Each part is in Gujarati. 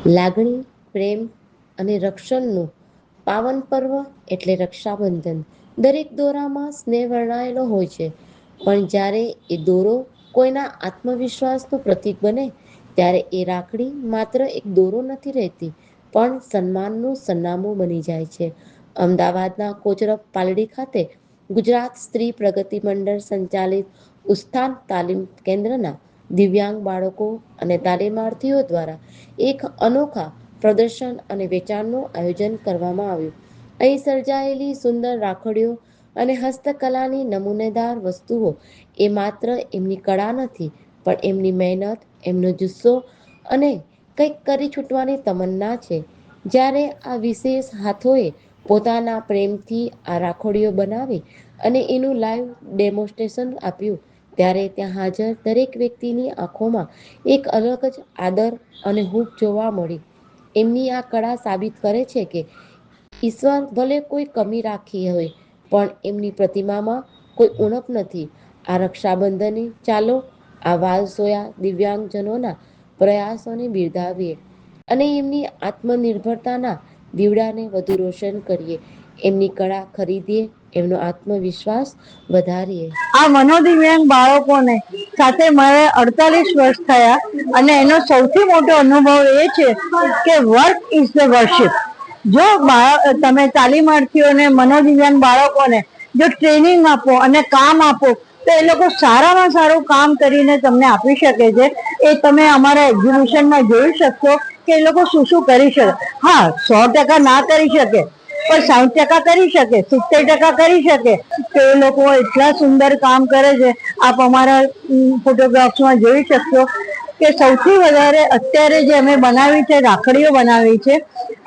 લાગણી, પ્રેમ અને રક્ષણનું પાવન પર્વ એટલે રક્ષાબંધન. દરેક દોરામાં સ્નેહ વર્ણાયેલો હોય છે, પણ જ્યારે એ દોરો કોઈના આત્મવિશ્વાસનું પ્રતીક બને ત્યારે એ રાખડી માત્ર એક દોરો નથી રહેતી, પણ સન્માનનું સરનામું બની જાય છે. અમદાવાદના કોચરબ પાલડી ખાતે ગુજરાત સ્ત્રી પ્રગતિ મંડળ સંચાલિત ઉત્થાન તાલીમ કેન્દ્રના દિવ્યાંગ બાળકો અને તાલીમાર્થીઓ દ્વારા એક અનોખા પ્રદર્શન અને વેચાણનું આયોજન કરવામાં આવ્યું. અહીં સર્જાયેલી સુંદર રાખડીઓ અને હસ્તકલાની નમૂનેદાર વસ્તુઓ એ માત્ર એમની કળા નથી, પણ એમની મહેનત, એમનો જુસ્સો અને કંઈક કરી છૂટવાની તમન્ના છે. જ્યારે આ વિશેષ હાથોએ પોતાના પ્રેમથી આ રાખડીઓ બનાવી અને એનું લાઈવ ડેમોન્સ્ટ્રેશન આપ્યું, ત્યારે ત્યાં હાજર દરેક વ્યક્તિની આંખોમાં એક અલગ જ આદર અને હૂંફ જોવા મળી. એમની આ કળા સાબિત કરે છે કે ઈશ્વર ભલે કોઈ કમી રાખી હોય, પણ એમની પ્રતિમામાં કોઈ ઉણપ નથી. આ રક્ષાબંધને ચાલો આ વાલસોયા દિવ્યાંગજનોના પ્રયાસોને બિરદાવીએ અને એમની આત્મનિર્ભરતાના દીવડાને વધુ રોશન કરીએ. એમની કળા ખરીદીએ, એમનો આત્મવિશ્વાસ વધારીએ. આ મનોદિવ્યાંગ બાળકોને સાથે મારે 48 વર્ષ થયા અને એનો સૌથી મોટો અનુભવ એ છે કે વર્ક ઇઝ ધ વર્શિપ. જો તમે તાલીમાર્થીઓને, મનોદિવ્યાંગ બાળકોને જો ટ્રેનિંગ આપો અને કામ આપો તો એ લોકો સારામાં સારું કામ કરીને તમને આપી શકે છે. એ તમે અમારા એક્ઝિબિશનમાં જોઈ શકશો કે એ લોકો શું શું કરી શકે. હા, 100% ના કરી શકે, પણ 60% કરી શકે, 70% કરી શકે. તો એ લોકો એટલા સુંદર કામ કરે છે. આપ અમારા ફોટોગ્રાફ્સમાં જોઈ શકશો કે સૌથી વધારે અત્યારે જે અમે બનાવી છે, રાખડીઓ બનાવી છે,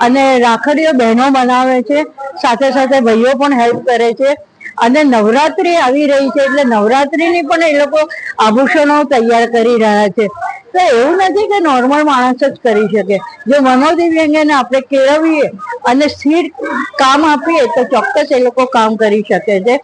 અને રાખડીઓ બહેનો બનાવે છે, સાથે સાથે ભાઈઓ પણ હેલ્પ કરે છે. અને નવરાત્રી આવી રહી છે એટલે નવરાત્રીની પણ એ લોકો આભૂષણો તૈયાર કરી રહ્યા છે. તો એવું નથી કે નોર્મલ માણસ જ કરી શકે. જો મનોદિવ્યાંગને આપણે કેળવીએ અને સ્થિર કામ આપીએ તો ચોક્કસ એ લોકો કામ કરી શકે છે.